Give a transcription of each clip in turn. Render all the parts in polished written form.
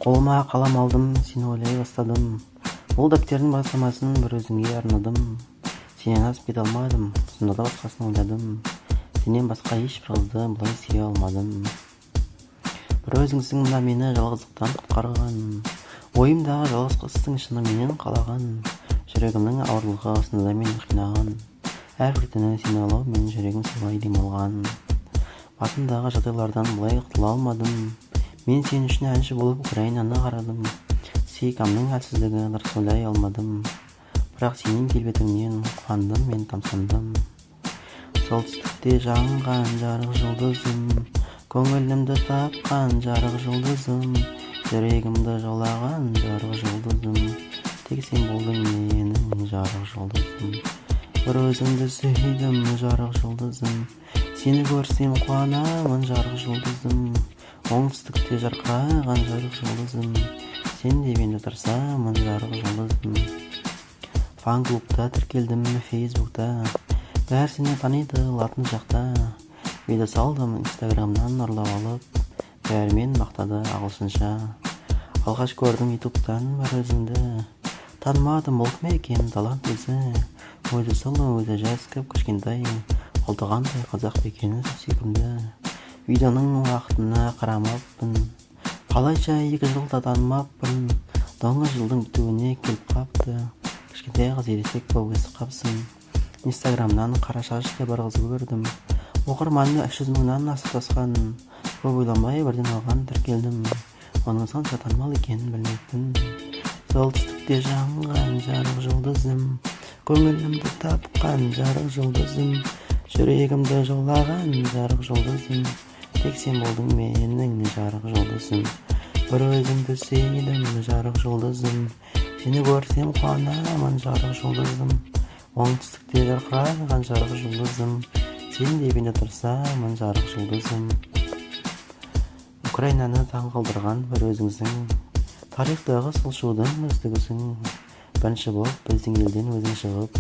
Қолыма қалам алдым, сені ойлай бастадым. Бұл дәптердің бастамасын бір өзіңе арнадым. Сенен асып кете алмадым, сонда да басқасын ойладым. Сенен басқа ешбір қызды бұлай сүйе алмадым. Бір өзіңсің мына мені жалғыздықтан құтқарған. Ойымдағы жалғыз қыздың шыны менен қалаған. Жүрегімнің ауырлығы осында мені қинаған. Әрбір түні сені ойлау мен жүрегім солай демалған. Батындағы жағдайлардан бұлай құтыла алмадым. Мен сен үшін әнші болып Украинаны қарадым. Сейкамның әлсіздігі дұрыс ойлай алмадым. Бірақ сенің келбетіңнен қуандым, мен тамсандым. Солтүстікте жанған жарық жұлдызым, көңілімді тапқан жарық жұлдызым, жүрегімді жаулаған жарық жұлдызым, тек сен болдың менің жарық жұлдызым. Бір өзіңді сүйдім жарық жұлдызым, сені көрсем қуанамын жарық жұлдызым. Оңтүстікте жарқыраған жарық жұлдызым, сен де мені тұрсамын жарық жұлдызым. Фан-клубта тіркелдім Фейсбукта, бәрі сені таниды латын жақта. Видео салдым Инстаграмнан ұрлап алып, бәрімен мақтады ағылшынша. Алғаш көрдім ютубтан бір өзіңді, танымадым ол кім екен талант өзі. Өзі сұлу, өзі жас кіп-кішкентай, қолдағандай қазақ екені сүйкімді. Видеоның уақытына қарамаппын, қалайша 2 жылда танымаппын. Доңғы жылдың бітуіне келіп қапты, кішкентай қыз ересек болып өсіп қапсың. Инстаграмнан қара шашты бір қыз көрдім, оқырманы 300 мыңнан асып тасқан. Көп ойламай бірден алған тіркелдім, оның сонша танымал екенін білмеппін. Солтүстікте жанған жарық жұлдызым, көңілімді тапқан жарық жұлдызым, жүрегімді жаулаған жарық жұлдызым, тек сен болдың менің жарық жұлдызым. Бір өзімді сүйдім жарық жұлдызым, сені көрсем қуанамын жарық жұлдызым. Оңтүстікте жарқыраған жарық жұлдызым, сен де мені тұрсамын жарық жұлдызым. Украинаны таңғалдырған бір өзіңсің, тарихтағы сылшудың үздігісің. Бірінші болып біздің елден өзің шығып,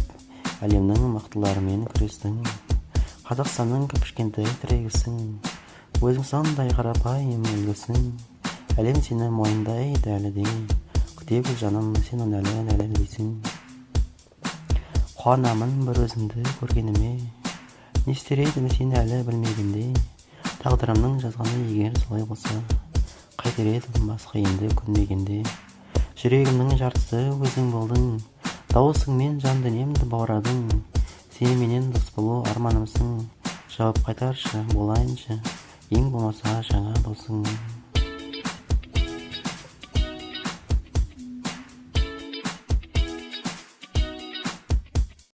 әлемнің мықтыларымен күрестің. Қазақстанның кіп-кішкентай тірегісің, өзің сондай қарапайым үлгісің. Әлем сені мойындайды әлі де, күте біл жаным, сен оны әлі дейсің. Қуанамын бір өзіңді көргеніме, не істер едім сені әлі білмегенде. Тағдырымның жазғаны егер солай болса, қайтер едім басқа енді көнбегенде. Жүрегімнің жартысы өзің болдың, дауысыңмен жан дүниемді бауырадың. Сені менен дос болу арманымсың, жауап қайтаршы болайыншы, ең болмаса жаңа досың.